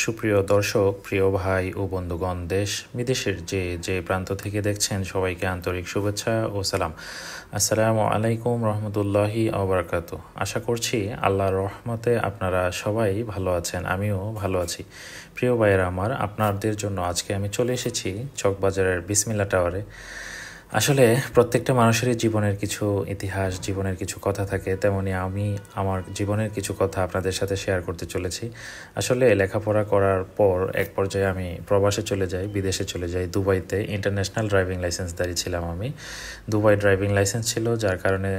সুপ্রিয় দর্শক, প্রিয় ভাই ও বন্ধুগণ, দেশ বিদেশের যে প্রান্ত থেকে দেখছেন সবাইকে আন্তরিক শুভেচ্ছা ও সালাম। আসসালামু আলাইকুম রহমতুল্লাহি আবরাকাতু। আশা করছি আল্লাহর রহমতে আপনারা সবাই ভালো আছেন, আমিও ভালো আছি। প্রিয় ভাইয়েরা আমার, আপনাদের জন্য আজকে আমি চলে এসেছি চকবাজারের বিসমিল্লা টাওয়ারে। আসলে প্রত্যেকটা মানুষেরই জীবনের কিছু ইতিহাস, জীবনের কিছু কথা থাকে, তেমনি আমি আমার জীবনের কিছু কথা আপনাদের সাথে শেয়ার করতে চলেছি। আসলে লেখাপড়া করার পর এক পর্যায়ে আমি প্রবাসে চলে যাই, বিদেশে চলে যাই, দুবাইতে ইন্টারন্যাশনাল ড্রাইভিং লাইসেন্সধারী ছিলাম আমি। দুবাই ড্রাইভিং লাইসেন্স ছিল, যার কারণে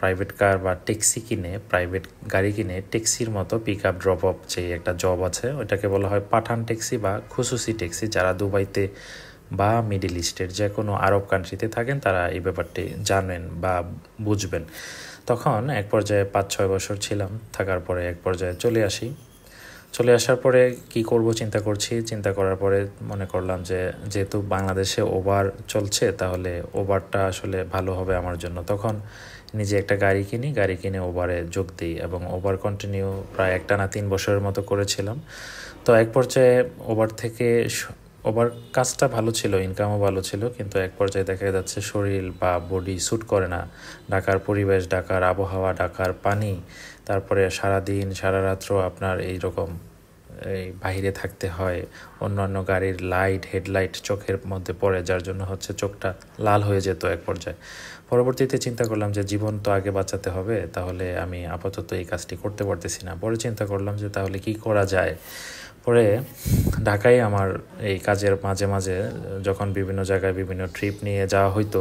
প্রাইভেট কার বা ট্যাক্সি কিনে, প্রাইভেট গাড়ি কিনে ট্যাক্সির মতো পিক আপ ড্রপ আপ যে একটা জব আছে, ওইটাকে বলা হয় পাঠান ট্যাক্সি বা খুসুসি ট্যাক্সি। যারা দুবাইতে বা মিডল ইস্টের যে কোনো আরব কান্ট্রিতে থাকেন তারা এই ব্যাপারটি জানেন বা বুঝবেন। তখন এক পর্যায়ে 5-6 বছর ছিলাম, থাকার পরে এক পর্যায়ে চলে আসার পরে কি করব চিন্তা করার পরে মনে করলাম যে যেহেতু বাংলাদেশে ওবার চলছে, তাহলে ওবারটা আসলে ভালো হবে আমার জন্য। তখন নিজে একটা গাড়ি কিনে ওবারে যোগ দিই এবং ওবার কন্টিনিউ প্রায় একটানা 3 বছরের মতো করেছিলাম। তো এক পর্যায়ে ওভার কাজটা ভালো ছিল, ইনকামও ভালো ছিল, কিন্তু এক পর্যায়ে দেখা যাচ্ছে শরীর বা বডি স্যুট করে না। ঢাকার পরিবেশ, ঢাকার আবহাওয়া, ঢাকার পানি, তারপরে সারাদিন সারা রাত্র আপনার এইরকম এই বাহিরে থাকতে হয়, অন্যান্য গাড়ির লাইট, হেডলাইট চোখের মধ্যে পড়ে, যার জন্য হচ্ছে চোখটা লাল হয়ে যেত এক পর্যায়ে। পরবর্তীতে চিন্তা করলাম যে জীবন তো আগে বাঁচাতে হবে, তাহলে আমি আপাতত এই কাজটি করতে পারতেছি না। পরে চিন্তা করলাম যে তাহলে কি করা যায়। পরে ঢাকায় আমার এই কাজের মাঝে মাঝে যখন বিভিন্ন জায়গায় বিভিন্ন ট্রিপ নিয়ে যাওয়া হইতো,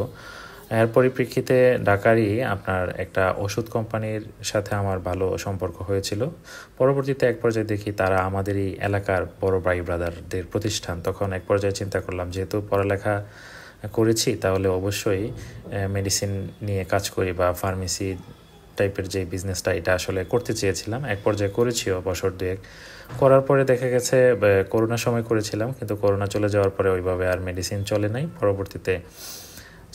এর পরিপ্রেক্ষিতে ঢাকারই আপনার একটা ওষুধ কোম্পানির সাথে আমার ভালো সম্পর্ক হয়েছিল। পরবর্তীতে এক পর্যায়ে দেখি তারা আমাদেরই এলাকার বড় ভাই ব্রাদারদের প্রতিষ্ঠান। তখন এক পর্যায়ে চিন্তা করলাম যেহেতু পড়ালেখা করেছি, তাহলে অবশ্যই মেডিসিন নিয়ে কাজ করি বা ফার্মেসি টাইপের যে বিজনেসটা, এটা আসলে করতে চেয়েছিলাম। এক পর্যায়ে করেছিও বছর দুয়েক। করার পরে দেখা গেছে করোনার সময় করেছিলাম, কিন্তু করোনা চলে যাওয়ার পরে ওইভাবে আর মেডিসিন চলে নাই। পরবর্তীতে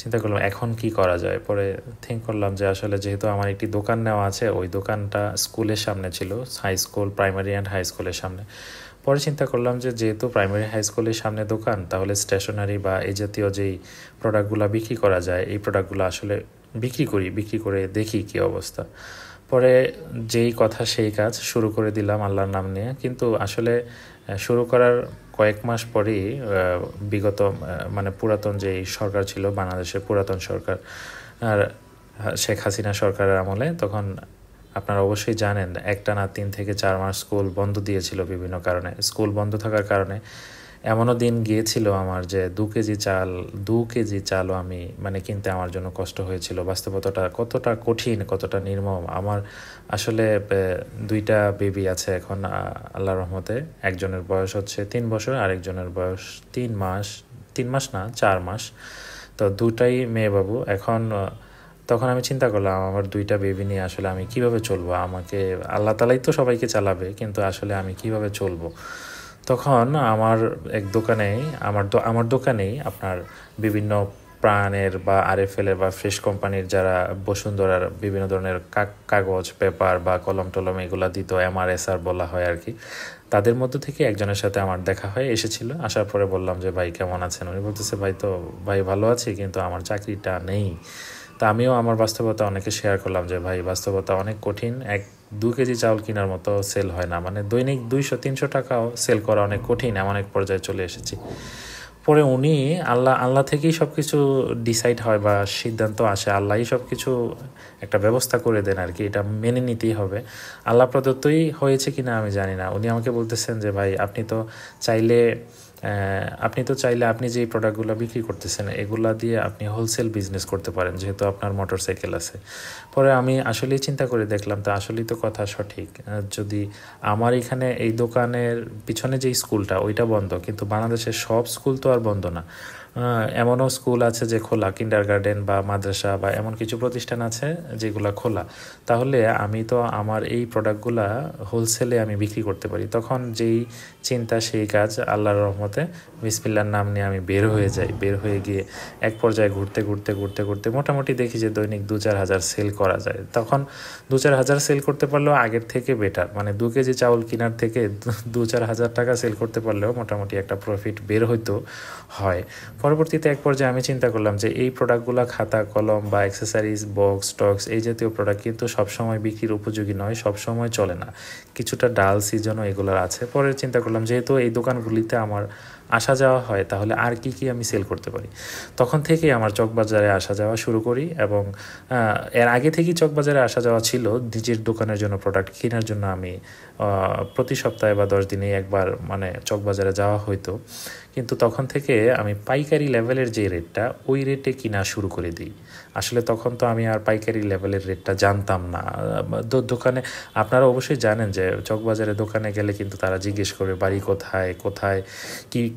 চিন্তা করলাম এখন কি করা যায়। পরে থিঙ্ক করলাম যে আসলে যেহেতু আমার একটি দোকান নেওয়া আছে, ওই দোকানটা স্কুলের সামনে ছিল, high school, primary and high স্কুলের সামনে। পরে চিন্তা করলাম যে যেহেতু প্রাইমারি হাই স্কুলের সামনে দোকান, তাহলে স্টেশনারি বা এই জাতীয় যেই প্রোডাক্টগুলো বিক্রি করা যায়, এই প্রোডাক্টগুলো আসলে বিক্রি করে দেখি কি অবস্থা। পরে যেই কথা সেই কাজ শুরু করে দিলাম আল্লাহর নাম নিয়ে। কিন্তু আসলে শুরু করার কয়েক মাস পরেই বিগত মানে পুরাতন যেই সরকার ছিল, বাংলাদেশের পুরাতন সরকার, আর শেখ হাসিনা সরকারের আমলে, তখন আপনারা অবশ্যই জানেন একটানা 3 থেকে 4 মাস স্কুল বন্ধ দিয়েছিল বিভিন্ন কারণে। স্কুল বন্ধ থাকার কারণে এমনও দিন গিয়েছিল আমার যে 2 কেজি চালও আমি কিনতে আমার জন্য কষ্ট হয়েছিল। বাস্তবতাটা কতটা কঠিন, কতটা নির্মম। আমার আসলে 2টা বেবি আছে এখন আল্লাহর রহমতে। একজনের বয়স হচ্ছে 3 বছর, আরেকজনের বয়স 3 মাস না 4 মাস। তো দুটাই মেয়ে বাবু এখন। তখন আমি চিন্তা করলাম আমার 2টা বেবি নিয়ে আসলে আমি কিভাবে চলবো। আমাকে আল্লাহ তালাই তো সবাইকে চালাবে, কিন্তু আসলে আমি কিভাবে চলবো। তখন আমার এক দোকানেই আমার দোকানেই আপনার বিভিন্ন প্রাণের বা আরএফএলের বা ফ্রেশ কোম্পানির যারা বসুন্ধরার বিভিন্ন ধরনের কাগজ, পেপার বা কলম টলম এগুলো দিত, MRSR বলা হয় আর কি। তাদের মধ্য থেকে একজনের সাথে আমার দেখা হয়ে এসেছিল। আসার পরে বললাম যে ভাই কেমন আছেন। উনি বলতেছে ভাই ভালো আছি, কিন্তু আমার চাকরিটা নেই। তা আমিও আমার বাস্তবতা অনেকে শেয়ার করলাম যে ভাই বাস্তবতা অনেক কঠিন। 2 কেজি চাউল কেনার মতো সেল হয় না, দৈনিক 200-300 টাকাও সেল করা অনেক কঠিন, এমন এক পর্যায়ে চলে এসেছি। পরে উনি আল্লাহ থেকেই সব কিছু ডিসাইড হয় বা সিদ্ধান্ত আসে, আল্লাহই সব কিছু একটা ব্যবস্থা করে দেন আর কি। এটা মেনে নিতেই হবে। আল্লাহ প্রদত্তই হয়েছে কিনা আমি জানি না। উনি আমাকে বলতেছেন যে ভাই চাইলে আপনি যে প্রোডাক্টগুলো বিক্রি করতেছেন এগুলা দিয়ে আপনি হোলসেল বিজনেস করতে পারেন, যেহেতু আপনার মোটরসাইকেল আছে। পরে আমি আসলেই চিন্তা করে দেখলাম, তো আসলেই তো কথা সঠিক। যদি আমার এখানে এই দোকানের পিছনে যে স্কুলটা, ওইটা বন্ধ, কিন্তু বাংলাদেশের সব স্কুল তো আর বন্ধ না। এমনও স্কুল আছে যে খোলা, কিন্ডারগার্টেন বা মাদ্রাসা বা এমন কিছু প্রতিষ্ঠান আছে যেগুলো খোলা। তাহলে আমি তো আমার এই প্রোডাক্টগুলা হোলসেলে আমি বিক্রি করতে পারি। তখন যেই চিন্তা সেই কাজ, আল্লাহর রহমতে বিসমিল্লাহর নাম নিয়ে আমি বের হয়ে যাই। বের হয়ে গিয়ে এক পর্যায়ে ঘুরতে ঘুরতে ঘুরতে ঘুরতে মোটামুটি দেখি যে দৈনিক 2-4 হাজার সেল করা যায়। তখন 2-4 হাজার সেল করতে পারলেও আগের থেকে বেটার, মানে 2 কেজি চাউল কেনার থেকে 2-4 হাজার টাকা সেল করতে পারলেও মোটামুটি একটা প্রফিট বের হইতো হয়। পরবর্তীতে এক পর্যায়ে আমি চিন্তা করলাম যে এই প্রোডাক্টগুলো, খাতা কলম বা অ্যাক্সেসরিজ, বক্স টক্স, এই জাতীয় প্রোডাক্ট কিন্তু সবসময় বিক্রির উপযোগী নয়, সবসময় চলে না, কিছুটা ডাল সিজনও এগুলোর আছে। পরে চিন্তা করলাম যেহেতু এই দোকানগুলিতে আমার আসা যাওয়া হয়, তাহলে আর কি কি আমি সেল করতে পারি। তখন থেকেই আমার চকবাজারে আসা যাওয়া শুরু করি, এবং এর আগে থেকেই চকবাজারে আসা যাওয়া ছিল নিজের দোকানের জন্য প্রোডাক্ট কেনার জন্য। আমি প্রতি সপ্তাহে বা 10 দিনে একবার মানে চকবাজারে যাওয়া হইতো, কিন্তু তখন থেকে আমি পাইকারি লেভেলের যে রেটটা, ওই রেটে কিনা শুরু করে দিই। আসলে তখন তো আমি আর পাইকারি লেভেলের রেটটা জানতাম না। দোকানে আপনারা অবশ্যই জানেন যে চকবাজারে দোকানে গেলে কিন্তু তারা জিজ্ঞেস করে বাড়ি কোথায়, কোথায়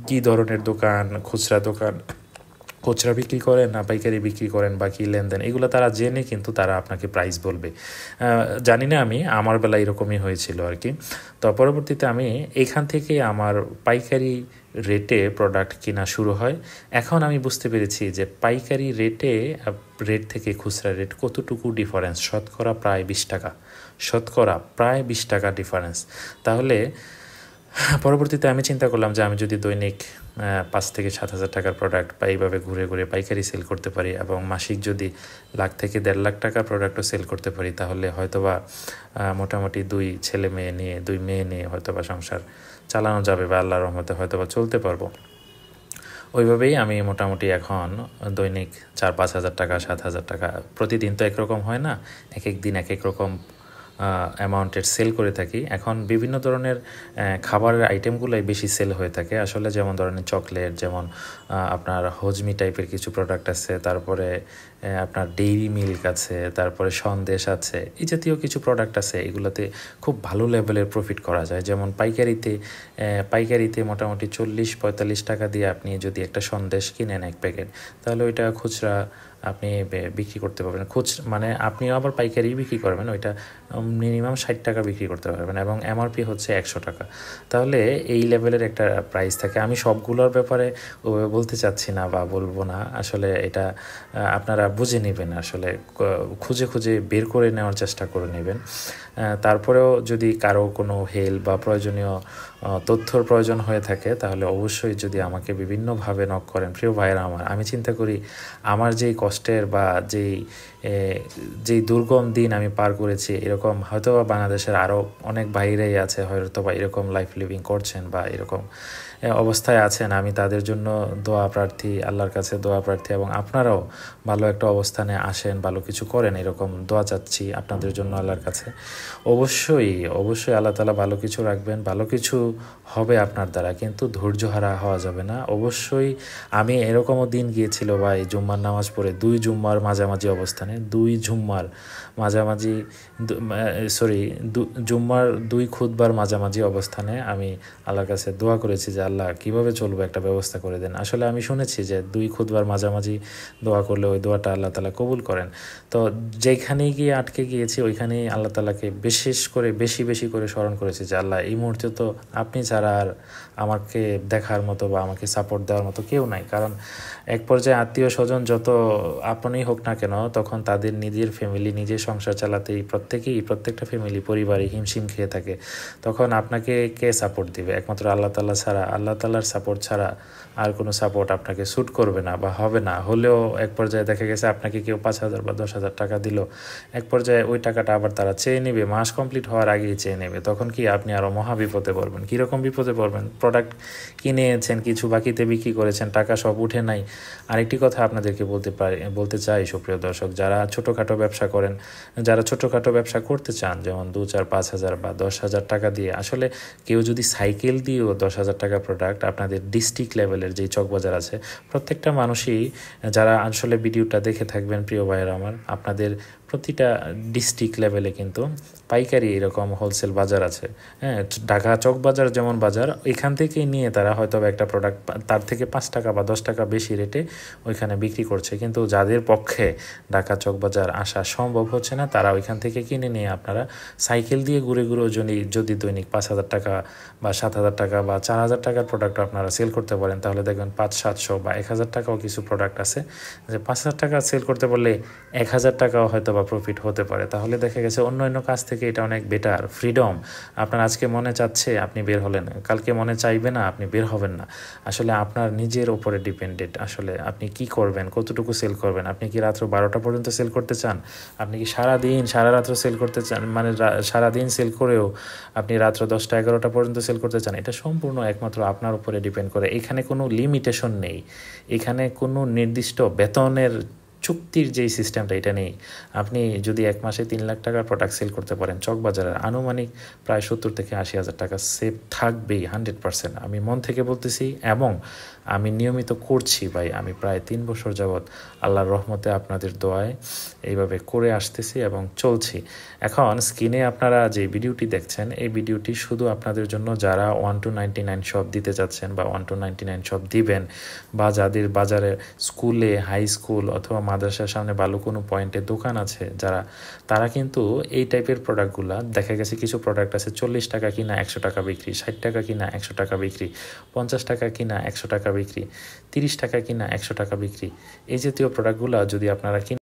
কি ধরনের দোকান, খুচরা দোকান, খুচরা বিক্রি করেন না পাইকারি বিক্রি করেন বা কী লেনদেন, এগুলো তারা জেনে কিন্তু তারা আপনাকে প্রাইস বলবে। জানি না, আমার বেলা এরকমই হয়েছিল আর কি। তো পরবর্তীতে আমি এখান থেকে আমার পাইকারি রেটে প্রোডাক্ট কেনা শুরু হয়। এখন আমি বুঝতে পেরেছি যে পাইকারি রেট থেকে খুচরা রেট কতটুকু ডিফারেন্স, শতকরা প্রায় 20 টাকা, শতকরা প্রায় 20 টাকা ডিফারেন্স। তাহলে পরবর্তীতে আমি চিন্তা করলাম যে আমি যদি দৈনিক 5,000 থেকে 7,000 টাকার প্রোডাক্ট বা এইভাবে ঘুরে ঘুরে পাইকারি সেল করতে পারি, এবং মাসিক যদি 1,00,000 থেকে 1.5 লাখ টাকার প্রোডাক্টও সেল করতে পারি, তাহলে হয়তোবা মোটামুটি 2 ছেলে মেয়ে নিয়ে, 2 মেয়ে নিয়ে হয়তোবা সংসার চালানো যাবে, বা আল্লাহর রহমতে হয়তোবা চলতে পারবো। ওইভাবেই আমি মোটামুটি এখন দৈনিক 4-5 হাজার টাকা, 7,000 টাকা, প্রতিদিন তো একরকম হয় না, এক এক দিন এক এক রকম অ্যামাউন্টের সেল করে থাকি। এখন বিভিন্ন ধরনের খাবারের আইটেমগুলোই বেশি সেল হয়ে থাকে আসলে, যেমন ধরনের চকলেট, যেমন আপনার হজমি টাইপের কিছু প্রোডাক্ট আছে, তারপরে আপনার ডেইরি মিল্ক আছে, তারপরে সন্দেশ আছে, এই জাতীয় কিছু প্রোডাক্ট আছে। এগুলোতে খুব ভালো লেভেলের প্রফিট করা যায়। যেমন পাইকারিতে মোটামুটি 40-45 টাকা দিয়ে আপনি যদি একটা সন্দেশ কিনেন 1 প্যাকেট, তাহলে ওইটা খুচরা আপনি বিক্রি করতে পারবেন। মানে আপনিও আবার পাইকারি বিক্রি করবেন, ওইটা মিনিমাম 60 টাকা বিক্রি করতে পারবেন, এবং এমআরপি হচ্ছে 100 টাকা। তাহলে এই লেভেলের একটা প্রাইস থাকে। আমি সবগুলোর ব্যাপারে বলতে চাচ্ছি না বা বলবো না, আসলে এটা আপনারা বুঝে নেবেন, আসলে খুঁজে খুঁজে বের করে নেওয়ার চেষ্টা করে নেবেন। তারপরেও যদি কারো কোনো হেল্প বা প্রয়োজনীয় তথ্যর প্রয়োজন হয়ে থাকে, তাহলে অবশ্যই যদি আমাকে বিভিন্নভাবে নক করেন। প্রিয় ভাইয়েরা আমার, আমি চিন্তা করি আমার যেই কষ্টের বা যেই দুর্গম দিন আমি পার করেছি, এরকম হয়তোবা বাংলাদেশের আরও অনেক বাইরেই আছে, হয়তোবা এরকম লাইফ লিভিং করছেন বা এরকম অবস্থায় আছেন। আমি তাদের জন্য দোয়া প্রার্থী, আল্লাহর কাছে দোয়া প্রার্থী, এবং আপনারাও ভালো একটা অবস্থানে আসেন, ভালো কিছু করেন, এরকম দোয়া চাচ্ছি আপনাদের জন্য আল্লাহর কাছে। অবশ্যই আল্লাহ তাআলা ভালো কিছু রাখবেন, ভালো কিছু হবে আপনার দ্বারা, কিন্তু ধৈর্যহারা হওয়া যাবে না। অবশ্যই আমি এরকমও দিন গিয়েছিল ভাই, জুম্মার নামাজ পড়ে 2 জুম্মার মাঝামাঝি অবস্থানে, 2 জুম্মার মাঝামাঝি, জুম্মার 2 খুতবার মাঝামাঝি অবস্থানে আমি আল্লাহর কাছে দোয়া করেছি যে আল্লাহ কীভাবে চলবো একটা ব্যবস্থা করে দেন। আসলে আমি শুনেছি যে 2 খুতবার মাঝামাঝি দোয়া করলে ওই দোয়াটা আল্লাহ তাআলা কবুল করেন। তো যেখানেই গিয়ে আটকে গিয়েছি, ওইখানেই আল্লাহ তাআলাকে বিশেষ করে বেশি বেশি করে স্মরণ করেছি যে আল্লাহ, এই মুহূর্তে তো আপনি ছাড়া আর আমাকে দেখার মতো বা আমাকে সাপোর্ট দেওয়ার মতো কেউ নাই। কারণ এক পর্যায়ে আত্মীয় স্বজন যত আপনই হোক না কেন, তখন তাদের নিজের ফ্যামিলি, নিজের সংসার চালাতেই প্রত্যেকটা ফ্যামিলি, পরিবারে হিমশিম খেয়ে থাকে। তখন আপনাকে কে সাপোর্ট দিবে? একমাত্র আল্লাহ তাআলা ছাড়া। আল্লাহ তাআলার সাপোর্ট ছাড়া আর কোনো সাপোর্ট আপনাকে স্যুট করবে না বা হবে না। হলেও এক পর্যায়ে দেখা গেছে আপনাকে কেউ 5,000 বা 10,000 টাকা দিল, এক পর্যায়ে ওই টাকাটা আবার তারা চেয়ে নেবে, মাস কমপ্লিট হওয়ার আগেই চেয়ে নেবে। তখন কি আপনি আরও মহা বিপদে পড়বেন। কীরকম বিপদে পড়বেন? প্রোডাক্ট কিনেছেন, কিছু বাকিতে বিক্রি করেছেন, টাকা সব উঠে নাই। আরেকটি কথা আপনাদেরকে বলতে চাই সুপ্রিয় দর্শক, যারা ছোটোখাটো ব্যবসা করেন, যারা ছোটোখাটো ব্যবসা করতে চান, যেমন 2, 4, 5,000 বা 10,000 টাকা দিয়ে, আসলে কেউ যদি সাইকেল দিয়েও 10,000 টাকা প্রোডাক্ট আপনাদের ডিস্ট্রিক্ট লেভেলের যেই চকবাজার আছে, প্রত্যেকটা মানুষই যারা আসলে ভিডিওটা দেখে থাকবেন, প্রিয় ভাইয়েরা আমার, আপনাদের প্রতিটা ডিস্ট্রিক্ট লেভেলে কিন্তু পাইকারি এরকম হোলসেল বাজার আছে। হ্যাঁ, ঢাকা চক বাজার যেমন বাজার, এখান থেকেই নিয়ে তারা হয়তো একটা প্রোডাক্ট তার থেকে 5 টাকা বা 10 টাকা বেশি রেটে ওইখানে বিক্রি করছে। কিন্তু যাদের পক্ষে ঢাকা চক বাজার আসা সম্ভব হচ্ছে না, তারা ওইখান থেকে কিনে নিয়ে আপনারা সাইকেল দিয়ে ঘুরে ঘুরে যদি দৈনিক 5,000 টাকা বা 7,000 টাকা বা 4,000 টাকার প্রোডাক্ট আপনারা সেল করতে পারেন, তাহলে দেখবেন 500-700 বা 1,000 টাকাও কিছু প্রোডাক্ট আছে যে 5,000 টাকা সেল করতে পারলে 1,000 টাকাও হয়তো বা প্রফিট হতে পারে। তাহলে দেখা গেছে অন্য কাজ থেকে এটা অনেক বেটার ফ্রিডম। আপনার আজকে মনে চাচ্ছে আপনি বের হলেন, কালকে মনে চাইবে না আপনি বের হবেন না। আসলে আপনার নিজের ওপরে ডিপেন্ডেন্ট, আসলে আপনি কি করবেন, কতটুকু সেল করবেন। আপনি কি রাত্র 12টা পর্যন্ত সেল করতে চান? আপনি কি সারা রাত্র সেল করতে চান, মানে সারাদিন সেল করেও আপনি রাত্র 10টা-11টা পর্যন্ত সেল করতে চান? এটা সম্পূর্ণ একমাত্র আপনার উপরে ডিপেন্ড করে। এখানে কোনো লিমিটেশন নেই, এখানে কোনো নির্দিষ্ট বেতনের চুক্তির যেই সিস্টেমটা এটা নেই। আপনি যদি 1 মাসে 3 লাখ টাকার প্রোডাক্ট সেল করতে পারেন, চকবাজারের আনুমানিক প্রায় 70 থেকে 80,000 টাকা সেভ থাকবেই 100%। আমি মন থেকে বলতেছি এবং আমি নিয়মিত করছি ভাই। আমি প্রায় 3 বছর যাবৎ আল্লাহর রহমতে আপনাদের দোয়ায় এইভাবে করে আসতেছি এবং চলছি। এখন স্ক্রিনে আপনারা যে ভিডিওটি দেখছেন, এই ভিডিওটি শুধু আপনাদের জন্য যারা 1 to 99 শপ দিতে চাচ্ছেন বা 1 to 99 শপ দিবেন, বা যাদের বাজারে স্কুলে, হাই স্কুল অথবা মাদ্রাসার সামনে ভালো কোনো পয়েন্টে দোকান আছে, তারা কিন্তু এই টাইপের প্রোডাক্টগুলো, দেখা গেছে কিছু প্রোডাক্ট আছে 40 টাকা কিনা 100 টাকা বিক্রি, 60 টাকা কিনা 100 টাকা বিক্রি, 50 টাকা কিনা 100 টাকা বিক্রি, 30 টাকা কিনা 100 টাকা বিক্রি। এই জাতীয় প্রোডাক্টগুলো যদি আপনারা